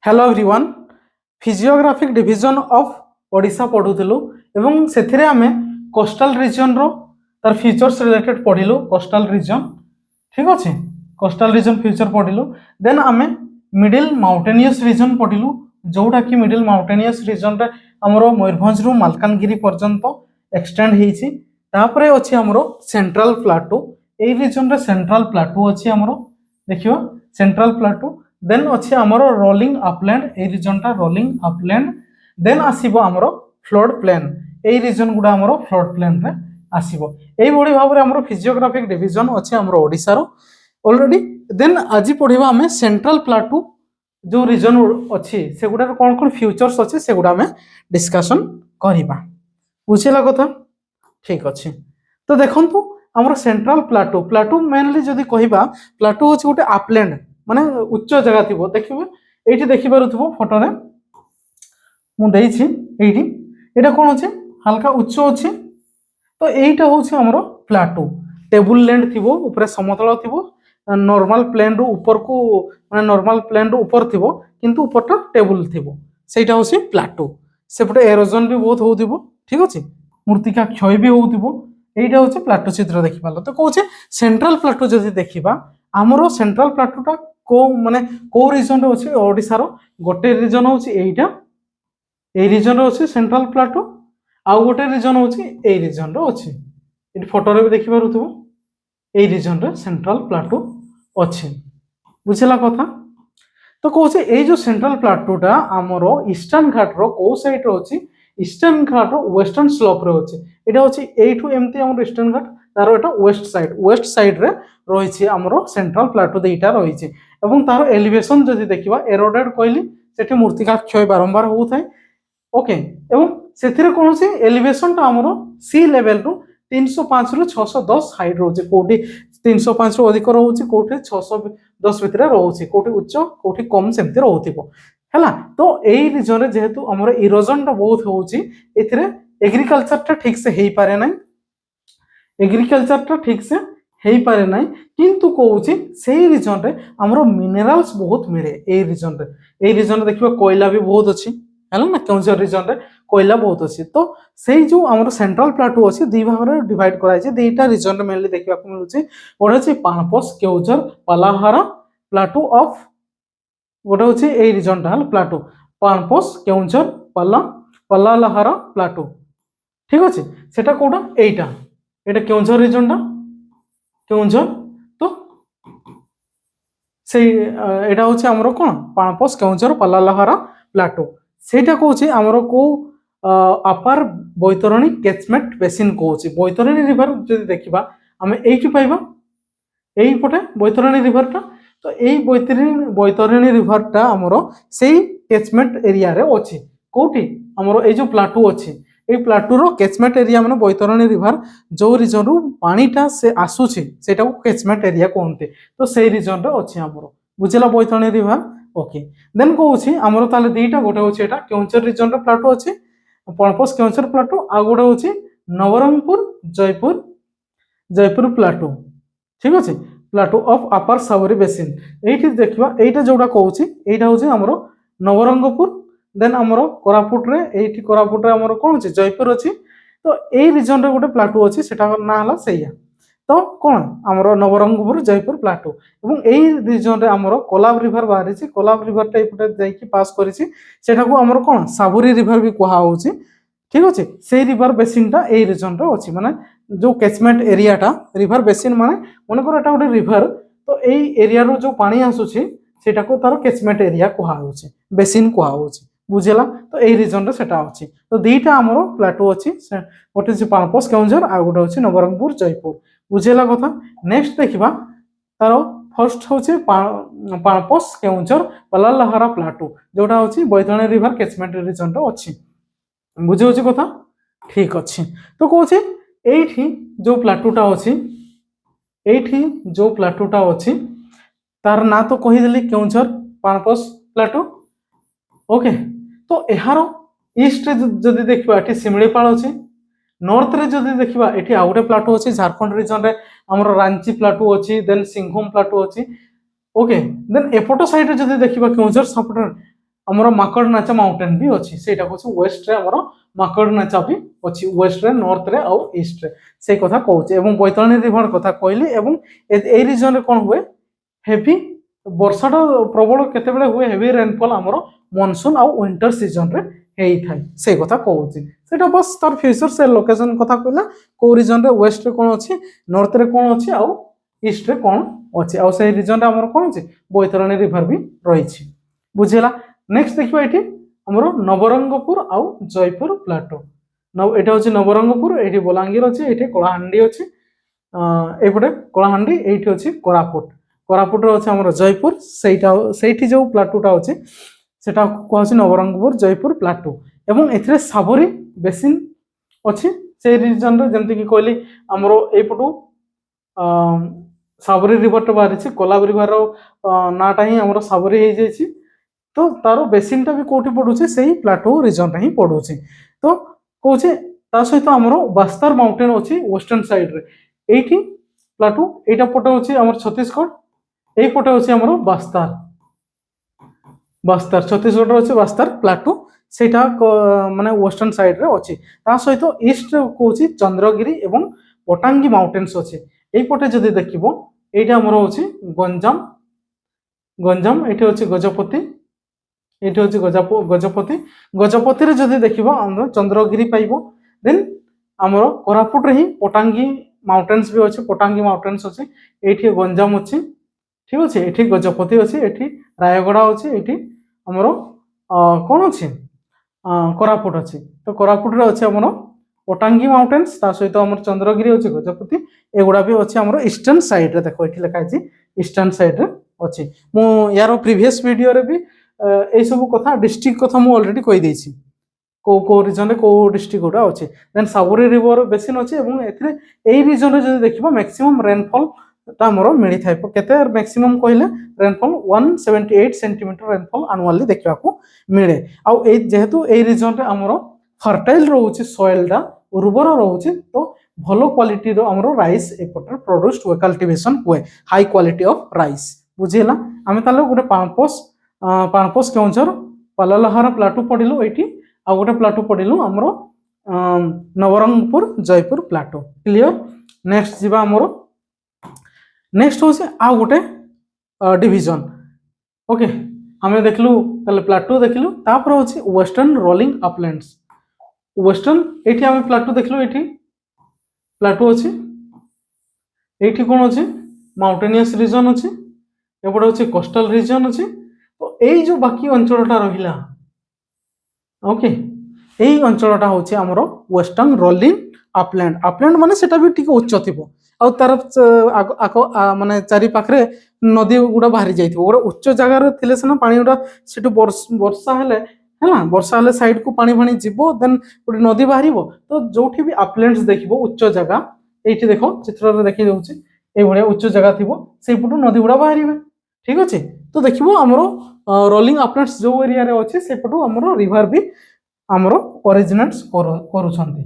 Hello everyone physiographic division of Odisha पढ़ुलु एवं से आम कोस्टल रिजन रो तार फीचर्स रिलेटेड पढ़िलु कोस्टल रिजन ठीक अच्छे कोस्टल रिजन फ्यूचर पढ़िलु देन आम मिडिल माउंटेनियस रिजन पढ़िलु जोटा कि मिडिल माउंटेनियस रिजन रे हमरो मयूरभंज रु मालकानगिरी पर्यंत एक्सटेंड हेछि तापरे अछि हमरो सेंट्रल प्लाटो ए रिजन रे सेंट्रल प्लाटो अछि हमरो देखियो सेंट्रल प्लाटो देन अच्छे आमर रोलिंग अपलैंड ए रिजनटा रोलिंग अपलैंड देन आसीबो आमर फ्लड प्लेन ए रिजन गुडा आमर फ्लड प्लेन रे आसीबो एई बडी भाबरे आमर फिजियोग्राफिक डिवीजन अच्छे आमर ओडिसा रो ऑलरेडी देन आज पढ़िबा हमें सेंट्रल प्लाटू जो रिजन अच्छी से गुडा कौन कौन फ्यूचर्स अच्छे से गुडा हमें डिस्कशन करिबा बुझिला कथा ठीक अच्छे तो देखंतु आमर सेंट्रल प्लाटू प्लाटू मेनली जदी कहिबा प्लाटू होछि गोटे अपलैंड माने उच्च जगह थी देखिए ये देखिपार फोटो रे मु देइछि एठी एटा कोन अछि हल्का उच्च अछि तो एटा होछि हमरो प्लाटू टेबल लैंड थिबो ऊपर समतल थिबो नॉर्मल प्लेन रो ऊपर को माने नॉर्मल प्लेन रो ऊपर थिबो किंतु ऊपरटा टेबल थिबो सेटा होछि प्लाटू सेपटे एरोजन भी बहुत होउथिबो ठीक अछि मूर्तिका क्षय भी होउथिबो एटा होछि प्लाटू चित्र देखिपालो तो कहूछि सेंट्रल प्लाटू जदि देखिबा हमरो सेंट्रल प्लाटूटा को माने को रीजन रे अछि ओडिसा रो गोटे रीजन होछि एइटा ए रीजन रे अछि सेंट्रल प्लाटू आ गोटे रीजन होछि ए रीजन रो अछि एटी फोटो रे भी देखि पारुथबो ए रीजन रे सेंट्रल प्लाटू अछि बुझिला कथा तो कहूछि ए जो सेंट्रल प्लाटूटा हमरो ईस्टर्न घाट रो को साइड रो अछि ईस्टर्न घाट रो वेस्टर्न स्लोप रे अछि एटा अछि एठू एमती हमरो ईस्टर्न घाट तार एटा वेस्ट साइड रे रही हमरो सेंट्रल प्लाटू देटा रही एवं तार एलिवेशन जदि देखिबा एरोडेड कहली सेठी मूर्तिका क्षय बारंबार होउथाय ओके एवं सेथिरे कोनोसी एलिवेशन ता हमरो सी लेवल रु 305 रु 610 हाइट रोचे कोठी 305 रु अधिक रहउची कोठी 610 भितरे रहउची कोठी उच्च कोठी कम सेमति रहउथिबो हैला तो एई रीजन रे जेहेतु हमरो इरोजन ता बहुत होउची एथिरे एग्रीकल्चर ता ठीक से हेई पारे नै एग्रीकल्चर ता ठीक से हेई पारे नै किंतु कहउची सेही रीजन रे हमरो मिनरल्स बहुत मिले ए रीजन रे देखिबा कोयला भी बहुत अछि हैला ना केउंझर रीजन रे कोयला बहुत अछि तो सेही जो हमरो सेंट्रल प्लाटू अछि दुई भाग रे डिवाइड कराइ छै दुईटा रीजन रे मेनली देखिबा को मिलुछि गोटे अछि पानपोस केउंझर पलाहारा प्लाटू ऑफ गोटे अछि ए रीजन टा प्लाटू पानपोस केउंझर पलाहारा प्लाटू ठीक अछि सेटा कोडा एटा एटा केउंझर रीजन टा केउंझर तो से एटा होछि हमरो कोन पानपोस केउंझर पलालाहारा प्लाटू सेटा कहउछि हमरो को अपर बैतरणी कैचमेंट बेसिन कहउछि बैतरणी रिवर जदि देखिबा हमें एठी पाइबा एही पटे बैतरणी रिवर टा तो एही बैतरणी रिवर टा हमरो सेही कैचमेंट एरिया रे अछि कोठी हमरो ए जो प्लाटू अछि ए प्लाटू रो कैचमेंट एरिया माने बैतरणी रिवर जो रीजन रु पानीटा से आसुछि सेटा को कैचमेंट एरिया कहते तो सेही रीजन रे अछि हमरो बुझिला बैतरणी रिवर ओके देन कहउछि हमरो ताले दीटा गोटे होछि एटा केउंझर रीजन रे प्लाटू अछि पणपोस केउंझर प्लाटू आ गोटे होछि नवरंगपुर जयपुर प्लाटू ठीक अछि plateau of upper Sawari basin एठी देखिबा एटा जोडा कहउछि एटा होछि हमरो नवरंगपुर देन हमरो कोरापुट रे एठी कोरापुट रे हमरो कोन अछि जयपुर अछि तो ए रीजन रे गोटे प्लाटू अछि सेटा ना हला सेया तो कोन हमरो नवरंगपुर जयपुर प्लाटू एवं ए रीजन रे हमरो कोलाब रिवर बाहरी छि कोलाब रिवर टा एपटे जाईकी पास करिछि सेटा को हमरो कोन साबुरी रिवर भी कोहा होछि ठीक अछि सेही रिवर बेसिन टा ए रीजन रे अछि माने जो कैचमेंट एरिया टा रिवर बेसिन माने मने कर एटा गोटे रिवर तो ए एरिया रो जो पानी आसुछि सेटा को तार कैचमेंट एरिया कोहा होछि बेसिन कोहा होछि बुझेला तो ए रीजन रे सेटा अछि तो दीटा हमरो प्लाटू अछि गोटे से पानपोस केउंझर आ गोटे अछि नवरंगपुर जयपुर बुझेला कथा नेक्स्ट देखिबा तारो फर्स्ट होछि पानपोस केउंझर पलालाहारा प्लाटू जोटा होछि बैतरणी रिवर कैचमेंट रीजन रो अछि बुझे होछि कथा ठीक अछि तो कहउछि एठी जो प्लाटूटा अछि एठी जो प्लाटूटा अछि तार ना तो कहि देली केउंझर पानपोस प्लाटू ओके तो एहारो ईस्ट जदि देखिबा एठी सिमळीपाल अछि नॉर्थ रे जदि देखिबा एठी आ गोटे प्लाटू अछि झारखंड रीजन रे हमरो रांची प्लाटू अछि देन सिंघम प्लाटू अछि ओके देन एपटो साइड रे जदि देखिबा केउंझर सपटर ଆମର ମାକଡ଼ନାଚା ମାଉଣ୍ଟେନ ବି ଅଛି, ସେଇଟା କହୁଛି ୱେଷ୍ଟରେ ଆମର ମାକଡ଼ନାଚା ବି ଅଛି, ୱେଷ୍ଟରେ, ନର୍ଥରେ ଆଉ ଇଷ୍ଟରେ, ସେଇ କଥା କହୁଛି। ଏବଂ ବୈତରଣୀ ରିଭର କଥା କହିଲି। ଏବଂ ଏଇ ରିଜନରେ କ'ଣ ହୁଏ, ହେଭି ବର୍ଷାଟା ପ୍ରବଳ କେତେବେଳେ ହୁଏ, ହେଭି ରେନଫଲ୍ ଆମର ମନସୁନ୍ ଆଉ ୱିଣ୍ଟର ସିଜନରେ ହେଇଥାଏ, ସେଇ କଥା କହୁଛି। ସେଇଟା ବସ୍ ତାର ଫ୍ୟୁଚର ସେ ଲୋକେସନ କଥା କହିଲା, କୋଉ ରିଜନରେ ୱେଷ୍ଟରେ କ'ଣ ଅଛି, ନର୍ଥରେ କ'ଣ ଅଛି ଆଉ ଇଷ୍ଟରେ କ'ଣ ଅଛି, ଆଉ ସେଇ ରିଜନରେ ଆମର କ'ଣ ଅଛି, ବୈତରଣୀ ରିଭର ବି ରହିଛି। ବୁଝିଲା। ନେକ୍ସଟ ଦେଖିବା ଏଠି ଆମର ନବରଙ୍ଗପୁର ଆଉ ଜୟପୁର ପ୍ଲାଟୋ। ଏଇଟା ହେଉଛି ନବରଙ୍ଗପୁର, ଏଇଠି ବଲାଙ୍ଗୀର ଅଛି, ଏଇଠି କଳାହାଣ୍ଡି ଅଛି, ଏଇପଟେ କଳାହାଣ୍ଡି, ଏଇଠି ଅଛି କୋରାପୁଟ। କୋରାପୁଟରେ ଅଛି ଆମର ଜୟପୁର, ସେଇଠି ଯେଉଁ ପ୍ଲାଟୋଟା ଅଛି ସେଟା କୁହାଯାଉଛି ନବରଙ୍ଗପୁର ଜୟପୁର ପ୍ଲାଟୋ। ଏବଂ ଏଥିରେ ସାବରୀ ବେସିନ୍ ଅଛି ସେଇ ରିଜନରେ, ଯେମିତିକି କହିଲି ଆମର ଏଇପଟୁ ସାବରୀ ରିଭରଟା ବାହାରିଛି, କୋଲାବ ରିଭରର ନାଁଟା ହିଁ ଆମର ସାବରୀ ହେଇଯାଇଛି। ତ ତାର ବେସିନ୍ଟା ବି କୋଉଠି ପଡୁଛି, ସେଇ ପ୍ଲାଟୋ ରିଜନରେ ହିଁ ପଡୁଛି। ତ କହୁଛି ତା ସହିତ ଆମର ବାସ୍ତାର ମାଉଣ୍ଟେନ ଅଛି ୱେଷ୍ଟର୍ଣ୍ଣ ସାଇଡରେ, এইটি প্লাটু, এইটা পটে হচ্ছে আমার ছত্তিশগড়, এই পটে হচ্ছে আমার বাস্তার, বাস্তার ছত্তিশগড় হচ্ছে বাস্তার প্লাটু, সেইটা মানে ওয়েস্টর্ন সাইড্রে অছি। তা সহিত ইস্টরে কହୁଛି চন্দ্রগিরি এবং পটাঙ্গি মাউন্টেন্স আছে। এইপটে যদি দেখিব এইটা আমার হচ্ছে গঞ্জাম, গঞ্জাম, এটি হচ্ছে গজপতি, এটি হচ্ছে গজপতি। গজপতিরে যদি দেখিব আমরা চন্দ্রগিরি পাইব। দেন আমার কোরাপুটরে হি পটাঙ্গি মাউন্টেন্স भी ଅଛି, ପଟାଙ୍ଗୀ ମାଉଣ୍ଟେନ୍ସ ଅଛି, ଏଇଠି ଗଞ୍ଜାମ ଅଛି, ଠିକ ଅଛି, ଏଠି ଗଜପତି ଅଛି, ଏଠି ରାୟଗଡ଼ା ଅଛି, ଏଠି ଆମର କ'ଣ ଅଛି, କୋରାପୁଟ ଅଛି। ତ କୋରାପୁଟରେ ଅଛି ଆମର ପଟାଙ୍ଗୀ ମାଉଣ୍ଟେନ୍ସ, ତା ସହିତ ଆମର ଚନ୍ଦ୍ରଗିରି ଅଛି, ଗଜପତି, ଏଗୁଡ଼ା ବି ଅଛି ଆମର ଇଷ୍ଟର୍ଣ୍ଣ ସାଇଡ୍ରେ। ଦେଖ ଏଠି ଲେଖା ହେଇଛି ଇଷ୍ଟର୍ଣ୍ଣ ସାଇଡ୍ରେ ଅଛି। ମୁଁ ୟାର ପ୍ରିଭିୟସ୍ ଭିଡ଼ିଓରେ ବି ଏଇସବୁ କଥା ଡିଷ୍ଟ୍ରିକ୍ଟ କଥା ମୁଁ ଅଲରେଡ଼ି କହିଦେଇଛି, କୋଉ କୋଉ ରିଜନରେ କୋଉ ଡିଷ୍ଟ୍ରିକ୍ଟ ଗୁଡ଼ା ଅଛି। ଦେନ୍ ସାବରୀ ରିଭର ବେସିନ୍ ଅଛି ଏବଂ ଏଥିରେ ଏଇ ରିଜନରେ ଯଦି ଦେଖିବ ମ୍ୟାକ୍ସିମମ୍ ରେନଫଲଟା ଆମର ମିଳିଥାଏ। କେତେ ମ୍ୟାକ୍ସିମମ୍ କହିଲେ ରେନଫଲ୍ 178 ସେଣ୍ଟିମିଟର ରେନଫଲ୍ ଆନୁଆଲି ଦେଖିବାକୁ ମିଳେ। ଆଉ ଏଇ ଯେହେତୁ ଏଇ ରିଜନରେ ଆମର ଫର୍ଟାଇଲ୍ ରହୁଛି, ସଏଲଟା ଉର୍ବର ରହୁଛି, ତ ଭଲ କ୍ୱାଲିଟିର ଆମର ରାଇସ୍ ଏପଟରେ ପ୍ରଡ୍ୟୁସ୍ଡ ହୁଏ, କଲ୍ଟିଭେସନ୍ ହୁଏ, ହାଇ କ୍ୱାଲିଟି ଅଫ୍ ରାଇସ୍। ବୁଝିହେଲା। ଆମେ ତାହେଲେ ଗୋଟେ ପାଣପୋଷ କେଉଁଝର ପାଲଲହର ପ୍ଲାଟୁ ପଢିଲୁ ଏଇଠି, ଆଉ ଗୋଟେ ପ୍ଲାଟୁ ପଢିଲୁ ଆମର Nabarangpur Jaipur plateau. Clear. Next ଯିବା ଆମର, ନେକ୍ସଟ ହଉଛି ଆଉ ଗୋଟେ डिविजन। ओके हमें देखलु ताले प्लाटू देखलु, तापर होछि वेस्टर्न रोलिंग अपलैंड्स। वेस्टर्न एठी हमें प्लाटू देखलु, एठी प्लाटू अछि, एठी कोन अछि माउंटेनियस रीजन अछि, एपडे होछि कोस्टल रीजन अछि। तो एई जो बाकी अंचलटा रहिला, ओके एई अंचलटा होछि हमरो वेस्टर्न रोलिंग अपलैंड। अपलैंड माने सेटा भी ठीक उच्च थिबो, आ तार माने चारि पाखरे नदी गुड़ा बाहरी जाइथिबो। गोटे उच्च जगार थिले सिना पानी गुड़ा सेटु वर्षा हेले हैला, वर्षा हेले साइड को पानी फानी जीवो, देन गोटे नदी बाहरिबो। तो जोठी भी अपलैंड्स देखिबो उच्च जगह, एठी देखो चित्र रे देखि दउछि, एई भलिया उच्च जगह थिबो, सेई पुटु नदी गुड़ा बाहरिबे। ठीक अछि। तो देखिबो हमरो रोलिंग अपलैंड्स जो एरिया रे अछि से पटु हमरो रिवर भी हमरो ओरिजिनेट्स करूछंती।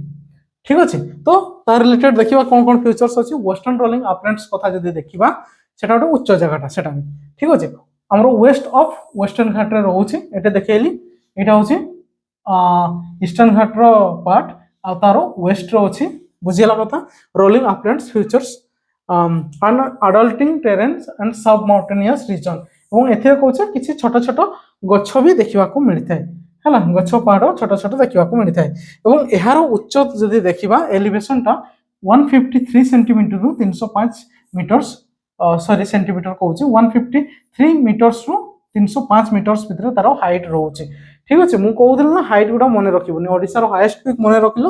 ठीक अछि। तो तार रिलेटेड देखिबा कोन कोन फीचर्स अछि वेस्टर्न रोलिंग अपलैंड्स कथा जदि देखिबा, सेटा गोटे उच्च जगहटा सेटा भी। ठीक अछि। हमरो वेस्ट ऑफ वेस्टर्न घाट रे रहउछि, एटा देखैली, एटा होछि ईस्टर्न घाट रो पार्ट, आ तारो वेस्ट रो अछि। बुझियला कथा। Rolling uplands features undulating terrains and sub mountainous region. এবং এথিরে কହୁছে কিছু ছোট ছোট গছ भी দেখিବାକୁ মিଳିଥାଏ ହେଲା, ଗଛ ପାହାଡ଼ ଛୋଟ ଛୋଟ ଦେଖିବାକୁ ମିଳିଥାଏ। ଏବଂ ଏହାର ଉଚ୍ଚ ଯଦି ଦେଖିବା ଏଲିଭେସନଟା 153 ସେଣ୍ଟିମିଟରରୁ 305 ମିଟର୍ସ, ସରି ସେଣ୍ଟିମିଟର କହୁଛି, 153 ମିଟର୍ସରୁ 305 ମିଟର୍ସ ଭିତରେ ତାର ହାଇଟ୍ ରହୁଛି। ଠିକ ଅଛି। ମୁଁ କହୁଥିଲି ନା ହାଇଟ୍ ଗୁଡ଼ା ମନେ ରଖିବନି। ଓଡ଼ିଶାର ହାଏଷ୍ଟ ପିକ୍ ମନେ ରଖିଲ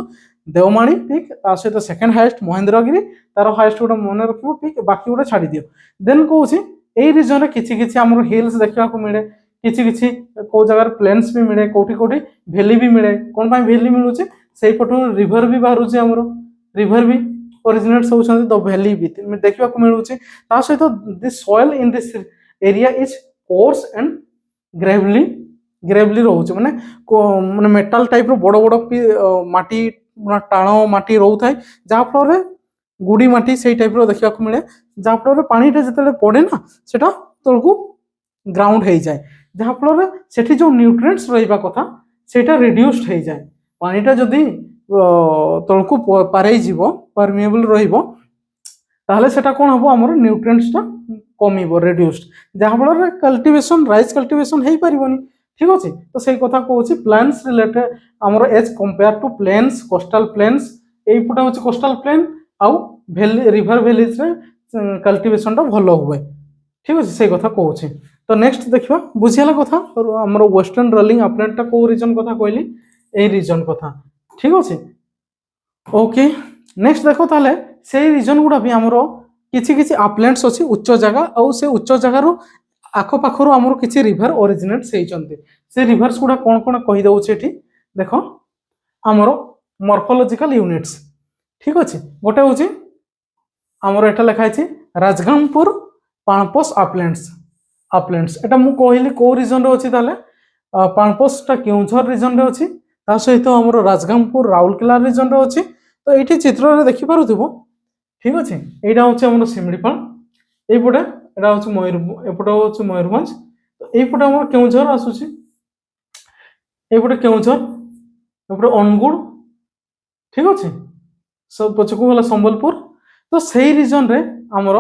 ଦେଓମାଳି ପିକ୍, ତା ସହିତ ସେକେଣ୍ଡ ହାଏଷ୍ଟ ମହେନ୍ଦ୍ରଗିରି, ତାର ହାଏଷ୍ଟ ଗୁଡ଼ା ମନେ ରଖିବ ପିକ୍, ବାକି ଗୁଡ଼ା ଛାଡ଼ି ଦିଅ। ଦେନ୍ କହୁଛି ଏଇ ରିଜନରେ କିଛି କିଛି ଆମର ହିଲ୍ସ ଦେଖିବାକୁ ମିଳେ, କିଛି କିଛି କୋଉ ଜାଗାରେ ପ୍ଲେନ୍ସ ବି ମିଳେ, କୋଉଠି କୋଉଠି ଭ୍ୟାଲି ବି ମିଳେ। କ'ଣ ପାଇଁ ଭ୍ୟାଲି ମିଳୁଛି? ସେଇପଟୁ ରିଭର ବି ବାହାରୁଛି, ଆମର ରିଭର ବି ଅରିଜିନେଟ୍ସ ହେଉଛନ୍ତି, ଦ ଭ୍ୟାଲି ବି ଦେଖିବାକୁ ମିଳୁଛି। ତା ସହିତ the soil in this area is coarse and gravelly ରହୁଛି, ମାନେ ମାନେ ମେଟାଲ ଟାଇପର ବଡ଼ ବଡ଼ ମାଟି, ଟାଣ ମାଟି ରହୁଥାଏ, ଯାହାଫଳରେ ଗୁଡ଼ି ମାଟି ସେଇ ଟାଇପର ଦେଖିବାକୁ ମିଳେ, ଯାହାଫଳରେ ପାଣିଟା ଯେତେବେଳେ ପଡ଼େ ନା ସେଟା ତଳକୁ ଗ୍ରାଉଣ୍ଡ ହେଇଯାଏ। ଯାହାଫଳରେ ସେଠି ଯେଉଁ ନ୍ୟୁଟ୍ରିଏଣ୍ଟସ୍ ରହିବା କଥା ସେଇଟା ରିଡ୍ୟୁସ୍ଡ ହେଇଯାଏ। ପାଣିଟା ଯଦି ତଳକୁ ପାରେଇଯିବ, ପରମିଏବଲ୍ ରହିବ, ତାହେଲେ ସେଟା କ'ଣ ହେବ, ଆମର ନ୍ୟୁଟ୍ରିଏଣ୍ଟସଟା କମିବ, ରିଡ୍ୟୁସ୍ଡ, ଯାହାଫଳରେ କଲ୍ଟିଭେସନ୍, ରାଇସ୍ କଲ୍ଟିଭେସନ୍ ହେଇପାରିବନି। ঠিক ଅଛି। ତ ସେଇ କଥା କହୁଛି ପ୍ଲାନ୍ସ ରିଲେଟେଡ ଆମର ଏଜ୍ କମ୍ପେୟାର ଟୁ ପ୍ଲେନ୍ସ, କୋଷ୍ଟାଲ ପ୍ଲେନ୍ସ, এইপଟେ হচ্ছে কোস্টাল প্লেন আউ ভ্যালি রিভর ভ্যালিজরে কল্টিভেশনটা ভালো হুয়ে। ঠিক আছে, সেই কথা কହୁছি। তো নেক্সট দেখিবা, বুঝিলা কথা আমার ওয়েস্টার্ন রোলিং আপল্যান্ডটা কোউ রিজন কথা কইলি, এই রিজন কথা। ঠিক আছে, ওকে। নেক্সট দেখো তাহলে সেই রিজন গুড়া বি আমার কিছু কিছু আপল্যান্ডস ଅଛି উচ্চ জায়গা, আউ সে উচ্চ জায়গারু আখপাখরু আমার কিছু রিভর অরিজিনেটস ହେଇଛନ୍ତି। ସେ রিভর্স গুড়া কোন কোন কহি দଉଛି এটি দেখো, আমার মর্ফোলজিক্যাল ইউনিটস। ঠিক আছে, গোটে হচ্ছে আমার এটা লেখা আছে রাজগাংপুর পাণপোষ আপল্যান্ডস। আপল্যান্ডস এটা মু কহিলি কোউ রিজনরে ଅଛି, তাহলে পাণপোষটা কেউঝর রিজনরে ଅଛି, তা সহিত আমার রাজগাংপুর রাউরকেলা রিজনরে ଅଛି। তো এইটি চিত্রে দেখি পারুথিব। ঠিক আছে, এইটা হচ্ছে আমার শিমিଳିପାଳ, এইপটে এটা হচ্ছে এপটে হচ্ছে ময়ূরভঞ্জ, তো এইপটে আমার কেউঝর আসুଛି, এইপটে কেউঝর, এপটে অনুগুଳ। ঠিক আছে, সব পছকু গলা সম্বলপুর। তো সেই রিজনরে আমার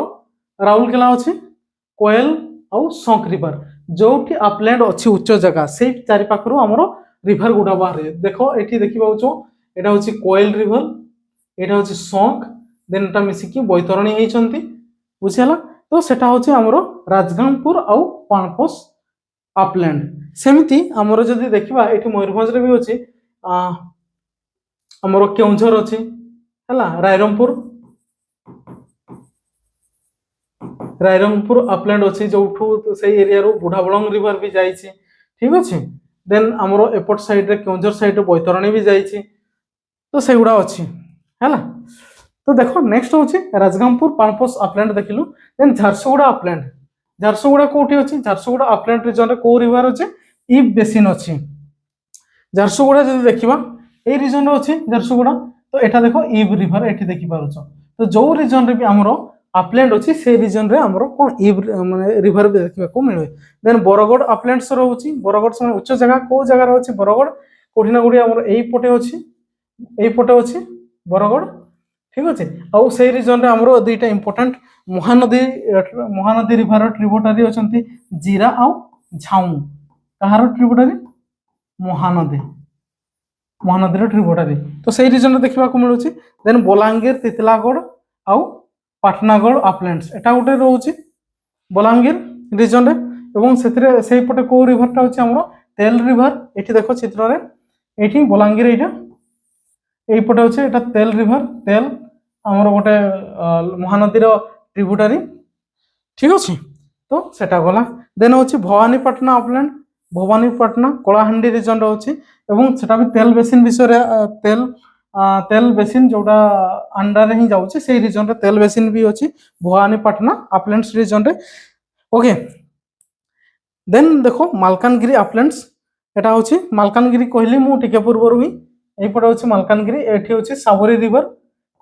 রাউরকেলা ଅଛି, কোয়েল আউ শঙ্খ রিভর, যোউটি আপল্যান্ড ଅଛି উচ্চ জায়গা, সেই চারি পাখরু আমার রিভর গুড়া বাহারে। দেখো এটি দেখি পাউছ, এটা হচ্ছে কোয়েল রিভর, এটা হচ্ছে শঙ্খ, দেন এটা মিশিকি বৈতরণী ହେଇଛନ୍ତି, বুঝিলা। তো সেটা হচ্ছে আমার রাজগাংপুর আউ পাণপোষ আপল্যান্ড। সেমিতি আমার যদি দেখিবা এটি ময়ূরভঞ্জরে বি ଅଛି, আমার কেউঝর ଅଛି ହେଲା, রায়রংপুর আপল্যান্ড ଅଛି, ଯୋଉଠୁ ସେଇ ଏରିଆରୁ ବୁଢାବଳଙ୍ଗ ରିଭର ବି ଯାଇଛି। ঠিক ଅଛି, ଦେନ୍ ଆମର ଏପଟ ସାଇଡରେ କେଉଁଝର ସାଇଡରେ ବୈତରଣୀ ବି ଯାଇଛି, ତ ସେଗୁଡା ଅଛି ହେଲା। ତ ଦେଖ ନେକ୍ସଟ ହଉଛି ରାଜଗାଙ୍ଗପୁର ପାଣପୋଷ ଆପଲ୍ୟାଣ୍ଡ ଦେଖିଲୁ। ଦେନ୍ ଝାରସୁଗୁଡା ଆପଲ୍ୟାଣ୍ଡ, ଝାରସୁଗୁଡା କୋଉଠି ଅଛି, ଝାରସୁଗୁଡା ଆପଲ୍ୟାଣ୍ଡ ରିଜନରେ କୋଉ ରିଭର ଅଛି, ଇବ ବେସିନ ଅଛି। ঝারসুগুড়া যদি দেখিবা এই রিজনরে ଅଛି ঝারসুগুড়া, তো এটা দেখো ইব রিভর এটি দেখি পারুছ। তো ଯୋଉ রিজনরে ବି ଆମର আপল্যান্ড ଅଛି সেই রিজনরে ଆମର কোন ইব মানে রিভর ବି ଦେଖିବାକୁ ମିଳେ। ଦେନ୍ ବରଗଡ଼ ଆପଲ୍ୟାଣ୍ଡସ୍ ରହୁଛି, ବରଗଡ଼ ସେମାନେ ଉଚ୍ଚ ଜାଗା, କୋଉ ଜାଗାରେ ଅଛି ବରଗଡ଼, କୋଉଠି ନା କୋଉଠି ଆମର এইপଟେ ଅଛି, এইপଟେ ଅଛି ବରଗଡ଼। ঠিক আছে, ଆଉ ସେଇ ରିଜନରେ ଆମର ଦୁଇଟା ইম্পর্টান্ট ମହାନଦୀ ରିଭର ଟ୍ରିବ୍ୟୁଟାରି ଅଛନ୍ତି, ଜିରା ଆଉ ଝାଉଁ। କାହାର ଟ୍ରିବ୍ୟୁଟାରି, ମହାନଦୀର ଟ୍ରିବ୍ୟୁଟାରି। ତ ସେଇ ରିଜନରେ ଦେଖିବାକୁ ମିଳୁଛି। ଦେନ୍ ବଲାଙ୍ଗୀର, ତିତଲାଗଡ଼ ଆଉ ପାଟନାଗଡ଼ ଆପଲ୍ୟାଣ୍ଡସ୍, এটা ଗୋଟେ ରହୁଛି ବଲାଙ୍ଗୀର ରିଜନରେ। ଏବଂ ସେଥିରେ ସେଇପଟେ କୋଉ ରିଭରଟା ଅଛି ଆମର ତେଲ ରିଭର, ଏଠି ଦେଖ ଚିତ୍ରରେ, ଏଠି ବଲାଙ୍ଗୀର, ଏଇଟା এইপটে ଅଛି এটা তেল রিভর, তেল আমার গোটে মহানদীর ট্রিব্যুটারি। ঠিক আছে, তো সেটা গলা। দেন হচ্ছে ভবানীপাটনা আপল্যান্ড, ভবানীপাটনা কলাহান্ডি রিজনরে ଅଛି, এবং সেটা ବି তেল বেসিন বিষୟରେ তেল বেসিন ଯୋଉଟା আন্ডারে ହିଁ ଯାଉଛି, সেই রিজনরে তেল বেসিন ବି ଅଛି ভবানীপাটনা আপল্যান্ডস রিজনরে। ওকে, দেন দেখো মালকানগিরি আপল্যান্ডস, এটা হচ্ছে মালকানগিরি কহিলি মু টিকে পূର୍ବରୁ ହିଁ। এইপটে হচ্ছে মালকানগিরি, এটি হচ্ছে সাবরী রিভর,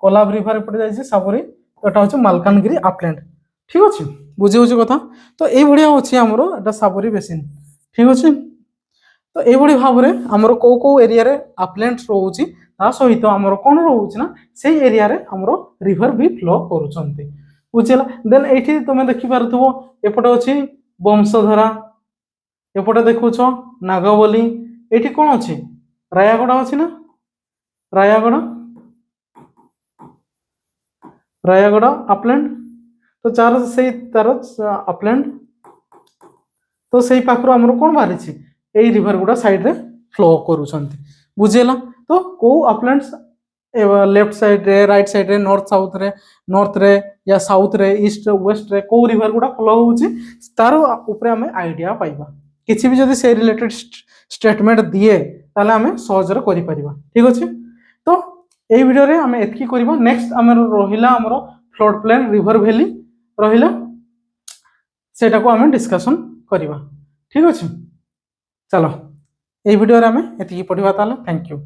কোলাব রিভর এপটে যাইছে সাবরী, এটা হচ্ছে মালকানগিরি আপল্যান্ড। ঠিক আছে, বুঝি হচ্ছে কথা। তো এইভাবে হচ্ছে আমার এটা সাবরী বেসিন। ঠিক আছে, তো এইভাবে ভাবে আমার কেউ কেউ এরিয়ারে আপল্যান্ডস রହୁଛି, তা সহিত আমার কোণ রହୁଛି না সেই এরিয়ারে আমার রিভর বি ফ্লো করুଛନ୍ତି, বুঝিলা। দেন এইটি তুমি দেখিপারুথিব এপটে ଅଛି বংশধরা, এপটে দেখুছ নাগবলি, এটি কোণ ଅଛି রায়াগড়া ଅଛି না, রায়াগড়া আপল্যান্ড। তো চার সেই তার আপল্যান্ড, তো সেই পাখରୁ ଆମର কোণ ବାହାରିଛି, এই রিভর গুড়া সাইডরে ফ্লো କରୁଛନ୍ତି, বুঝিলা। তো কোউ আপল্যান্ডস লেফট সাইডরে, রাইট সাইডরে, নর্থ সাউথরে, নর্থরে या সাউথরে, ইস্ট ওয়েস্টরে কোউ রিভর গুড়া ফ্লো হଉଛି, তার উপরে আমি আইডিয়া পাইবা। କିଛି ବି ଯଦି সেই রিলেটেড স্টেটমেন্ট দিয়ে তাহলে আমি সহজରେ କରିପାରିବା। ঠিক আছে, তো এই ভিডিওরে আমি এতকি করিবা। নেক্সট আমার রহিলা আমার ফ্লড প্লেন রিভর ভ্যালি রহিলা, সেটাকে আমি ডিসকাশন করিবা। ঠিক আছে, চলো এই ভিডিওরে আমি এতকি পড়িবা তাহলে। Thank you.